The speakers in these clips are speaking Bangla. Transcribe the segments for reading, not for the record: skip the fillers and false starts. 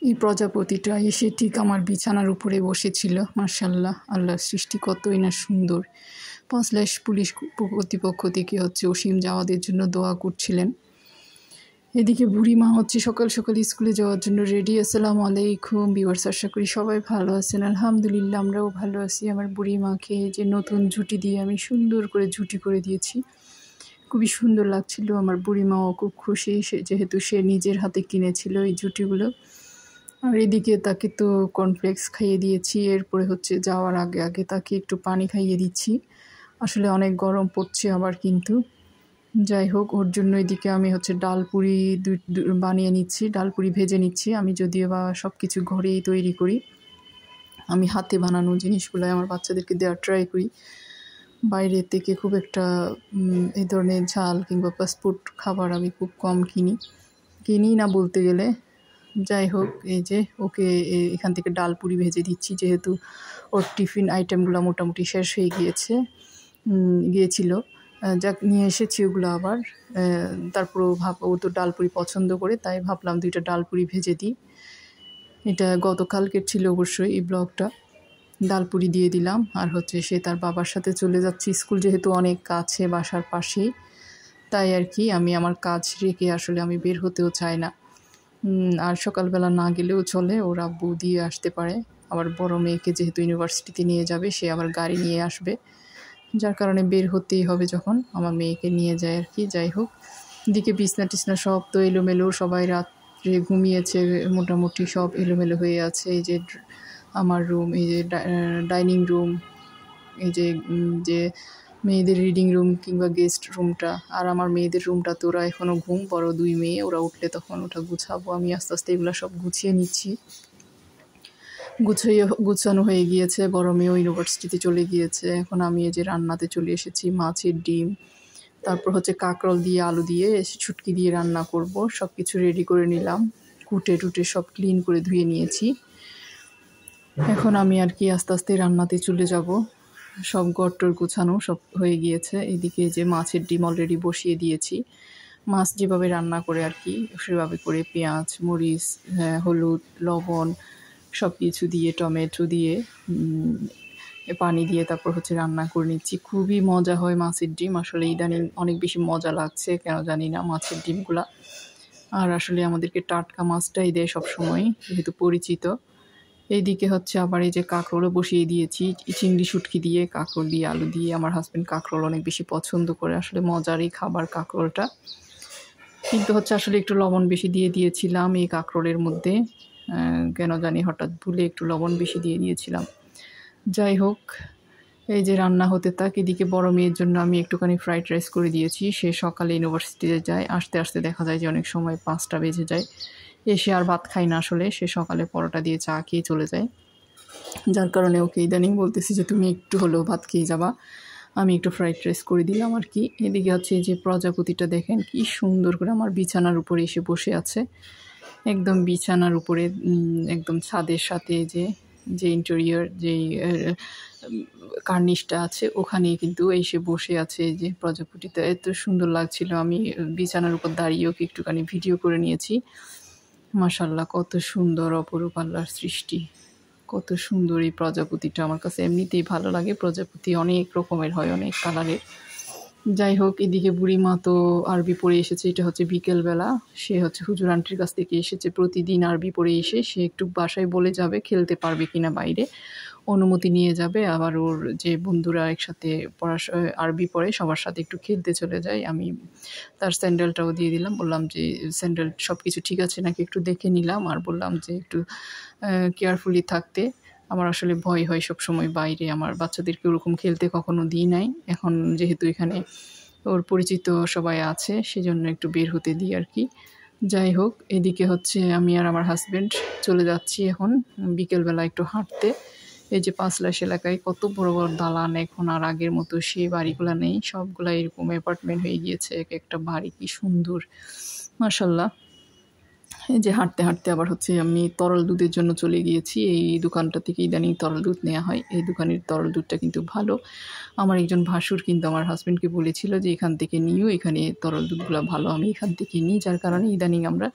এই প্রজাপতিটা এসে ঠিক আমার বিছানার উপরে বসেছিল। মাশাআল্লাহ, আল্লাহর সৃষ্টি কতই না সুন্দর। পাঁচলাইশ পুলিশ কর্তৃপক্ষ থেকে অসীম জাওয়াদের জন্য দোয়া করছিলেন। এদিকে বুড়িমা সকাল সকাল স্কুলে যাওয়ার জন্য রেডি। আসসালামু আলাইকুম ভিউয়ার্স, আশা করি সবাই ভালো আছেন। আলহামদুলিল্লাহ, আমরাও ভালো আছি। আমার বুড়িমাকে যে নতুন ঝুঁটি দিয়ে আমি সুন্দর করে ঝুঁটি করে দিয়েছি, খুবই সুন্দর লাগছিল। আমার বুড়িমাও খুব খুশি, যেহেতু সে নিজের হাতে কিনেছিল এই ঝুঁটিগুলো। আর এদিকে তাকে তো কর্নফ্লেক্স খাইয়ে দিয়েছি। এরপরে যাওয়ার আগে আগে তাকে একটু পানি খাইয়ে দিচ্ছি। আসলে অনেক গরম পড়ছে আবার, কিন্তু যাই হোক, ওর জন্য এদিকে আমি ডাল পুরি বানিয়ে নিচ্ছি, ডাল পুরি ভেজে নিচ্ছি। আমি যদিও বা সব কিছু ঘরেই তৈরি করি, আমি হাতে বানানো জিনিসগুলো আমার বাচ্চাদেরকে দেওয়ার ট্রাই করি। বাইরে থেকে খুব একটা এই ধরনের ঝাল কিংবা ফাস্টফুড খাবার আমি খুব কম কিনি না বলতে গেলে। যাই হোক, এই যে ওকে এখান থেকে ডাল পুরি ভেজে দিচ্ছি, যেহেতু ওর টিফিন আইটেমগুলো মোটামুটি শেষ হয়ে গিয়েছিল। যাক, নিয়ে এসেছি ওগুলো আবার। তারপরও ও তো ডাল পুরি পছন্দ করে, তাই ভাবলাম 2টা ডাল পুরি ভেজে দিই। এটা গতকালকের ছিল অবশ্যই এই ব্লগটা। ডাল পুরি দিয়ে দিলাম। আর সে তার বাবার সাথে চলে যাচ্ছে স্কুল, যেহেতু অনেক কাছে বাসার পাশেই, তাই আর কি আমি আমার কাজ রেখে আসলে আমি বের হতেও চাই না। আর সকালবেলা না গেলেও চলে, ওর আব্বু দিয়ে আসতে পারে। আবার বড় মেয়েকে যেহেতু ইউনিভার্সিটিতে নিয়ে যাবে, সে আবার গাড়ি নিয়ে আসবে, যার কারণে বের হতেই হবে যখন আমার মেয়েকে নিয়ে যায় আর কি। যাই হোক, এদিকে বিছনা টিছনা সব তো এলোমেলো, সবাই রাত্রে ঘুমিয়েছে, মোটামুটি সব এলোমেলো হয়ে আছে। এই যে আমার রুম, এই যে ডাইনিং রুম, এই যে মেয়েদের রিডিং রুম কিংবা গেস্ট রুমটা, আর আমার মেয়েদের রুমটা তো ওরা এখনও ঘুম, বড় 2 মেয়ে, ওরা উঠলে তখন ওটা গুছাবো। আমি আস্তে আস্তে এগুলো সব গুছিয়ে নিচ্ছি। গুছানো হয়ে গিয়েছে। বড় মেয়েও ইউনিভার্সিটিতে চলে গিয়েছে। এখন আমি এই যে রান্নাতে চলে এসেছি। মাছের ডিম, তারপর কাঁকরোল দিয়ে আলু দিয়ে শুটকি দিয়ে রান্না করব। সব কিছু রেডি করে নিলাম, কুটে সব ক্লিন করে ধুয়ে নিয়েছি। এখন আমি আর কি আস্তে আস্তে রান্নাতে চলে যাব। সব গট্টর গুছানো সব হয়ে গিয়েছে। এদিকে যে মাছের ডিম অলরেডি বসিয়ে দিয়েছি। মাছ যেভাবে রান্না করে আর কি, সেভাবে করে পেঁয়াজ, মরিচ, হলুদ, লবণ সব কিছু দিয়ে, টমেটো দিয়ে, পানি দিয়ে তারপর রান্না করে নিচ্ছি। খুবই মজা হয় মাছের ডিম। আসলে ইদানিং অনেক বেশি মজা লাগছে, কেন জানি না, মাছের ডিমগুলা। আর আসলে আমাদেরকে টাটকা মাছটাই দেয় সবসময়, যেহেতু পরিচিত। এইদিকে আবার এই যে কাঁকরোলও বসিয়ে দিয়েছি, চিংড়ি শুটকি দিয়ে, কাঁকরোল দিয়ে, আলু দিয়ে। আমার হাজব্যান্ড কাঁকরোল অনেক বেশি পছন্দ করে, আসলে মজারই খাবার কাঁকরোলটা। কিন্তু আসলে একটু লবণ বেশি দিয়ে দিয়েছিলাম এই কাঁকরোলের মধ্যে, কেন জানি হঠাৎ ভুলে একটু লবণ বেশি দিয়ে দিয়েছিলাম। যাই হোক, এই যে রান্না হতে থাক। এদিকে বড় মেয়ের জন্য আমি একটুখানি ফ্রাইড রাইস করে দিয়েছি। সে সকালে ইউনিভার্সিটিতে যায়, আসতে আসতে দেখা যায় যে অনেক সময় 5টা বেজে যায়। এসে আর ভাত খায় না, আসলে সে সকালে পরোটা দিয়ে চা খেয়ে চলে যায়। যার কারণে ওকে ইদানিং বলতেছি যে তুমি একটু হলেও ভাত খেয়ে যাবা। আমি একটু ফ্রাইড রাইস করে দিলাম আর কি। এদিকে এই যে প্রজাপতিটা দেখেন কি সুন্দর করে আমার বিছানার উপরে এসে বসে আছে, একদম বিছানার উপরে, একদম ছাদের সাথে যে ইন্টেরিয়র যেই কার্নিশটা আছে, ওখানে কিন্তু এসে বসে আছে এই যে প্রজাপতিটা। এত সুন্দর লাগছিল। আমি বিছানার উপর দাঁড়িয়ে ওকে একটুখানি ভিডিও করে নিয়েছি। মাশাআল্লাহ, কত সুন্দর, অপরূপ আল্লাহর সৃষ্টি। কত সুন্দর এই প্রজাপতিটা। আমার কাছে এমনিতেই ভালো লাগে। প্রজাপতি অনেক রকমের হয়, অনেক কালারের। যাই হোক, এদিকে বুড়িমা তো আরবি পড়ে এসেছে। এটা বিকেলবেলা। সে হুজুর আন্টির কাছ থেকে এসেছে। প্রতিদিন আরবি পড়ে এসে সে একটু বাসায় বলে যাবে খেলতে পারবে কিনা, বাইরে অনুমতি নিয়ে যাবে। আবার ওর যে বন্ধুরা একসাথে আরবি পড়ে, সবার সাথে একটু খেলতে চলে যায়। আমি তার স্যান্ডেলটাও দিয়ে দিলাম, বললাম যে স্যান্ডেল সব কিছু ঠিক আছে নাকি একটু দেখে নিলাম, আর বললাম যে একটু কেয়ারফুলি থাকতে। আমার আসলে ভয় হয় সবসময় বাইরে, আমার বাচ্চাদেরকে ওরকম খেলতে কখনো দিই নাই। এখন যেহেতু এখানে ওর পরিচিত সবাই আছে, সেজন্য একটু বের হতে দিই আর কি। যাই হোক, এদিকে আমি আর আমার হাজব্যান্ড চলে যাচ্ছি এখন বিকেলবেলা একটু হাঁটতে। এই যে পাঁচলাইশ এলাকায় কত বড় বড় দালান, এখন আর আগের মতো সেই বাড়িগুলো নেই, সবগুলা এরকম অ্যাপার্টমেন্ট হয়ে গিয়েছে। এক একটা বাড়ি কি সুন্দর, মাশাআল্লাহ। এই যে হাঁটতে হাঁটতে আবার আমি তরল দুধের জন্য চলে গিয়েছি। এই দোকানটা থেকে ইদানিং তরল দুধ নেওয়া হয়। এই দোকানের তরল দুধটা কিন্তু ভালো। আমার একজন ভাসুর কিন্তু আমার হাজব্যান্ডকে বলেছিল যে এখান থেকে নিও, এখানে তরল দুধগুলো ভালো, আমি এখান থেকে নিই। যার কারণে ইদানিং আমরা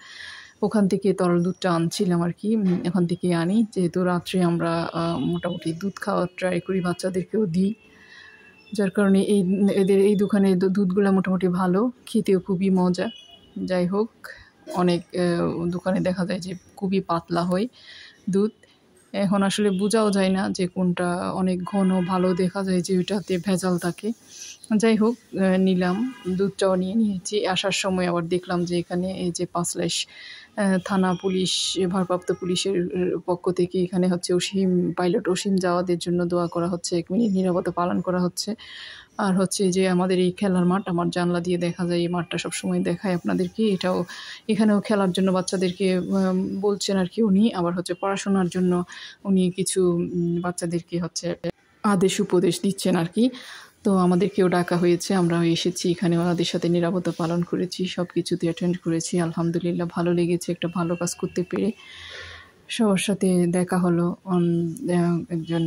ওখান থেকে তরল দুধটা আনছিলাম আর কি, ওখান থেকে আনি, যেহেতু রাত্রে আমরা মোটামুটি দুধ খাওয়ার ট্রাই করি, বাচ্চাদেরকেও দিই, যার কারণে এদের এই দোকানের দুধগুলো মোটামুটি ভালো, খেতেও খুবই মজা। যাই হোক, অনেক দোকানে দেখা যায় যে খুবই পাতলা হয় দুধ, এখন আসলে বোঝাও যায় না যে কোনটা অনেক ঘন ভালো, দেখা যায় যে ওইটাতে ভেজাল থাকে। যাই হোক, নিলাম, দুধটাও নিয়ে নিয়েছি। আসার সময় আবার দেখলাম যে এখানে এই যে পাঁচলাইশ থানা পুলিশ, ভারপ্রাপ্ত পুলিশের পক্ষ থেকে এখানে হচ্ছে পাইলট অসীম জাওয়াদের জন্য দোয়া করা হচ্ছে, 1 মিনিট নীরবতা পালন করা হচ্ছে। আর হচ্ছে যে আমাদের এই খেলার মাঠ, আমার জানলা দিয়ে দেখা যায়, এই মাঠটা সবসময় দেখায় আপনাদেরকে, এখানেও খেলার জন্য বাচ্চাদেরকে বলছেন আর কি উনি। আবার হচ্ছে পড়াশোনার জন্য উনি কিছু বাচ্চাদেরকে হচ্ছে আদেশ উপদেশ দিচ্ছেন আর কি। তো আমাদেরকেও ডাকা হয়েছে, আমরাও এসেছি এখানে, ওনাদের সাথে নিরাপত্তা পালন করেছি, সব কিছুতে অ্যাটেন্ড করেছি। আলহামদুলিল্লাহ ভালো লেগেছে, একটা ভালো কাজ করতে পেরে। সবার সাথে দেখা হলো, একজন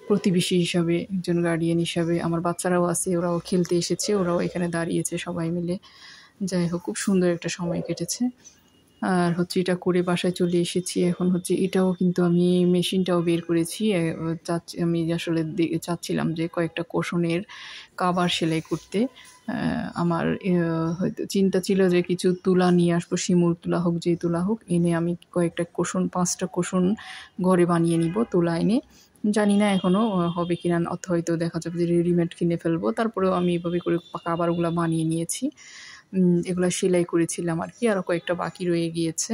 প্রতিবেশী হিসাবে, একজন গার্ডিয়ান হিসাবে। আমার বাচ্চারাও আছে, ওরাও খেলতে এসেছে, ওরাও এখানে দাঁড়িয়েছে সবাই মিলে। যাই হোক, খুব সুন্দর একটা সময় কেটেছে। আর হচ্ছে এটা করে বাসায় চলে এসেছি। এখন হচ্ছে এটাও কিন্তু আমি মেশিনটাও বের করেছি। আমি আসলে চাচ্ছিলাম যে কয়েকটা কোশনের কাভার সেলাই করতে। আমার হয়তো চিন্তা ছিল যে কিছু তুলা নিয়ে আসবো, শিমুল তুলা হোক, যেই তুলা হোক, এনে আমি কয়েকটা কোশন, 5টা কোশন ঘরে বানিয়ে নিব তুলা এনে। জানি না এখনও হবে কিনা, হয়তো দেখা যাবে যে রেডিমেড কিনে ফেলবো। তারপরেও আমি এভাবে করে কাভারগুলো বানিয়ে নিয়েছি, এগুলো সেলাই করেছিলাম আর কি, আরও কয়েকটা বাকি রয়ে গিয়েছে।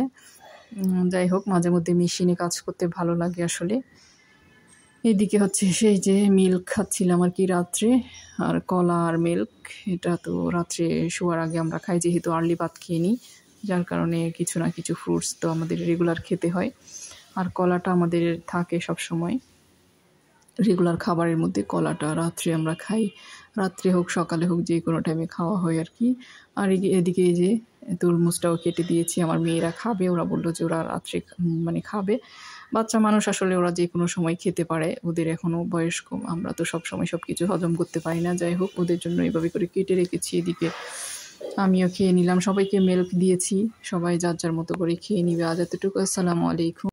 যাই হোক, মাঝে মধ্যে মেশিনে কাজ করতে ভালো লাগে আসলে। এদিকে হচ্ছে সেই যে মিল্ক খাচ্ছিলাম আর কি রাত্রে, আর কলা আর মিল্ক, এটা তো রাত্রে শোয়ার আগে আমরা খাই, যেহেতু আর্লি ভাত খেয়ে নিই, যার কারণে কিছু না কিছু ফ্রুটস তো আমাদের রেগুলার খেতে হয়। আর কলাটা আমাদের থাকে সব সময় রেগুলার খাবারের মধ্যে, কলাটা রাত্রে আমরা খাই, রাত্রে হোক সকালে হোক যে কোনো টাইমে খাওয়া হয় আর কি। আর এদিকে এই যে তরমুজটাও কেটে দিয়েছি, আমার মেয়েরা খাবে, ওরা বললো যে ওরা রাত্রে মানে খাবে। বাচ্চা মানুষ আসলে ওরা যে কোনো সময় খেতে পারে, ওদের এখনও বয়স কম, আমরা তো সব সময় সব কিছু হজম করতে পারি না। যাই হোক, ওদের জন্য এইভাবে করে কেটে রেখেছি। এদিকে আমিও খেয়ে নিলাম, সবাইকে মিল্ক দিয়েছি, সবাই যার যার মতো করে খেয়ে নিবে। আজ এতটুকু, আসসালামু আলাইকুম।